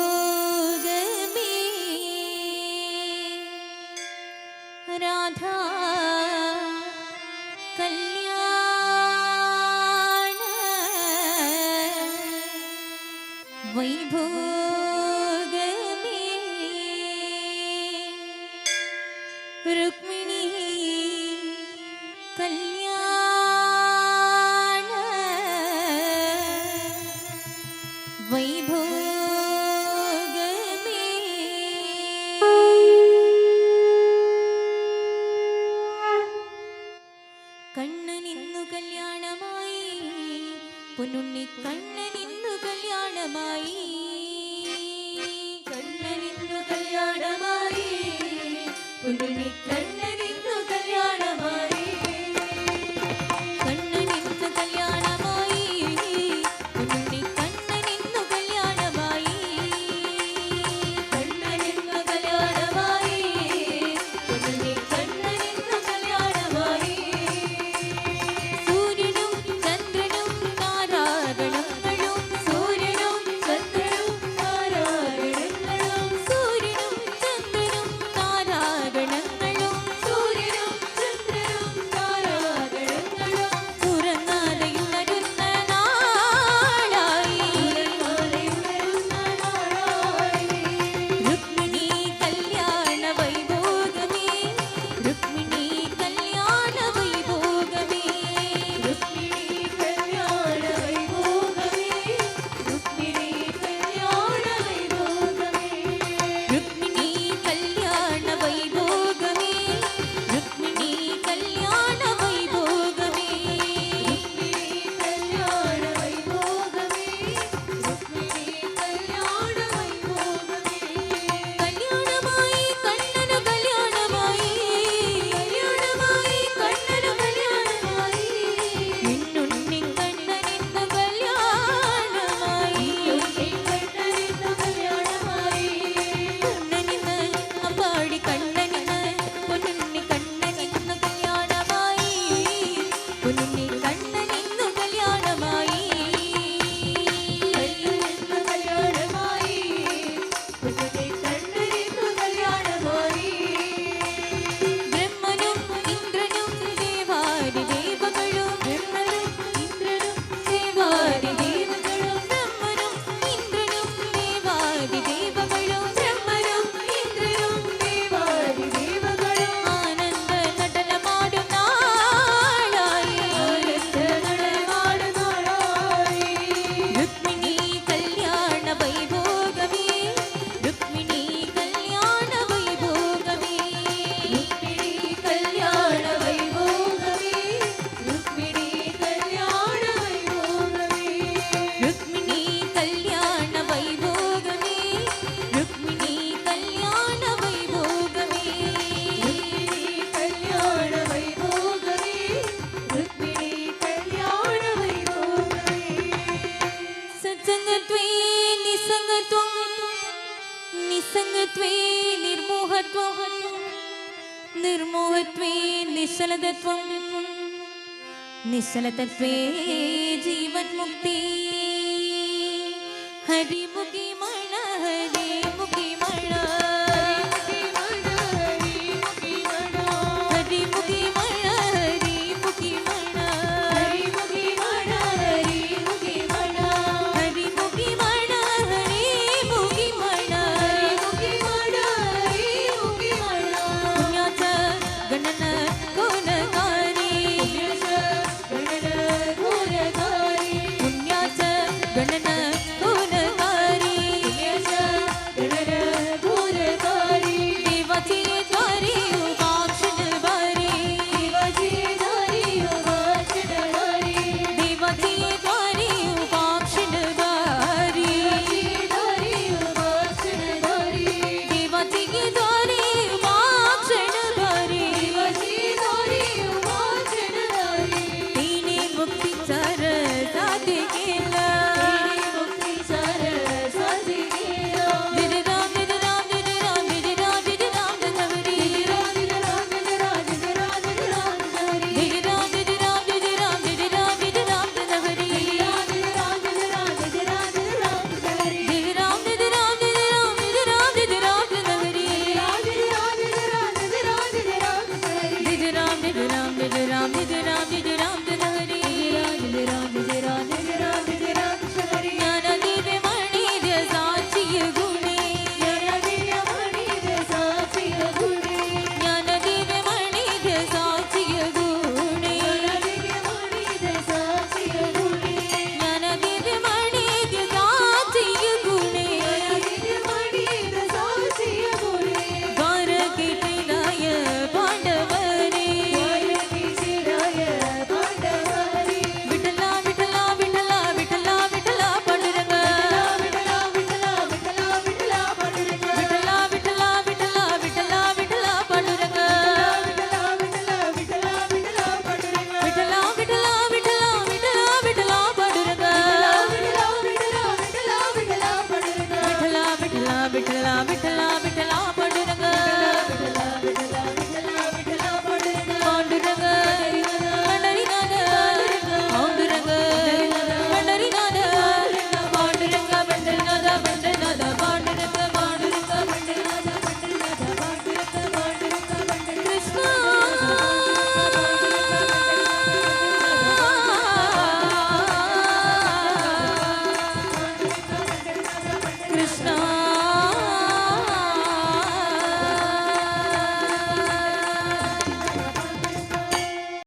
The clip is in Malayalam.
वैभोगमे राधा कल्याण वैभोगमे रुक्मिणी कल्याण वैभोगमे കണ്ണനിന്നു കല്യാണമായി പൊന്നുണ്ണി കണ്ണനിന്നു കല്യാണമായി കണ്ണനിന്നു കല്യാണമായി പൊന്നുണ്ണി കണ്ണനിന്നു കല്യാണമായി കണ്ണനിന്നു കല്യാണമായി പൊന്നുണ്ണി കണ്ണനിന്നു കല്യാണമായി കണ്ണനിന്നു കല്യാണമായി പൊന്നുണ്ണി കണ്ണനിന്നു കല്യാണമായി സൂര്യനും ചന്ദ്രനും താരാഗണങ്ങളും സൂര്യനും ചന്ദ്രനും താരാഗണങ്ങളും സൂര്യനും ചന്ദ്രനും താരാഗണങ്ങളും സൂര്യനും ചന്ദ്രനും താരാഗണങ്ങളും തുറന്നാലയുണരുന്ന നാളായി രുക്മിണി കല്യാണ വൈഭോഗമേ രുക്മിണി കല്യാണ വൈഭോഗമേ രുക്മിണി കല്യാണ വൈഭോഗമേ രുക്മിണി കല്യാണ വൈഭോഗമേ രുക്മിണി കല്യാണ വൈഭോഗമേ രുക്മിണി കല്യാണ വൈഭോഗമേ രുക്മിണി കല്യാണ വൈഭോഗമേ രുക്മിണി കല്യാണ വൈഭോഗമേ കല്യാണമായി കണ്ണനു കല്യാണമായി കല്യാണമായി കണ്ണനു കല്യാണമായി നിന്നുണ്ണി കണ്ണനിന്നു കല്യാണമായി കണ്ണനിന്നു കല്യാണമായി കണ്ണനിന്ന് അമ്പാടി കണ്ണനിന്ന് പൊന്നുണ്ണി കണ്ണനിന്നു കല്യാണമായി പൊന്നുണ്ണി കണ്ണനിന്നു കല്യാണമായി കണ്ണനിന്നു കല്യാണമായി പൊന്നുണ്ണി കണ്ണനിന്നു കല്യാണമായി ബ്രഹ്മനും ഇന്ദ്രനും ദേവാരി ദേവകളും ബ്രഹ്മനും ഇന്ദ്രനും ദേവാരി ദേവകളും ബ്രഹ്മനും ഇന്ദ്രനും ദേവാരി ദേവകളും ബ്രഹ്മനും ഇന്ദ്രനും ദേവാരി ദേവകളും ആനന്ദ നടനമാടും നാളായി ആനന്ദ നടനമാടും നാളായി രുക്മിണി കല്യാണ വൈഭോഗമേ രുക്മിണി കല്യാണ വൈഭോഗമേ രുക്മിണി കല്യാണ വൈഭോഗമേ രുക്മിണി കല്യാണ വൈഭോഗമേ രുക്മിണി കല്യാണ വൈഭോഗമേ രുക്മിണി കല്യാണ വൈഭോഗമേ രുക്മിണി കല്യാണ വൈഭോഗമേ രുക്മിണി കല്യാണ വൈഭോഗമേ സത്സംഗത്വേ നിസ്സംഗത്വം നിസ്സംഗത്വേ നിർമോഹത്വം നിർമോഹത്വേ നിശ്ചലതത്വം നിശ്ചലതത്വേ ജീവൻ മുക്തി ഹരിമുഖി മണ ഹരേ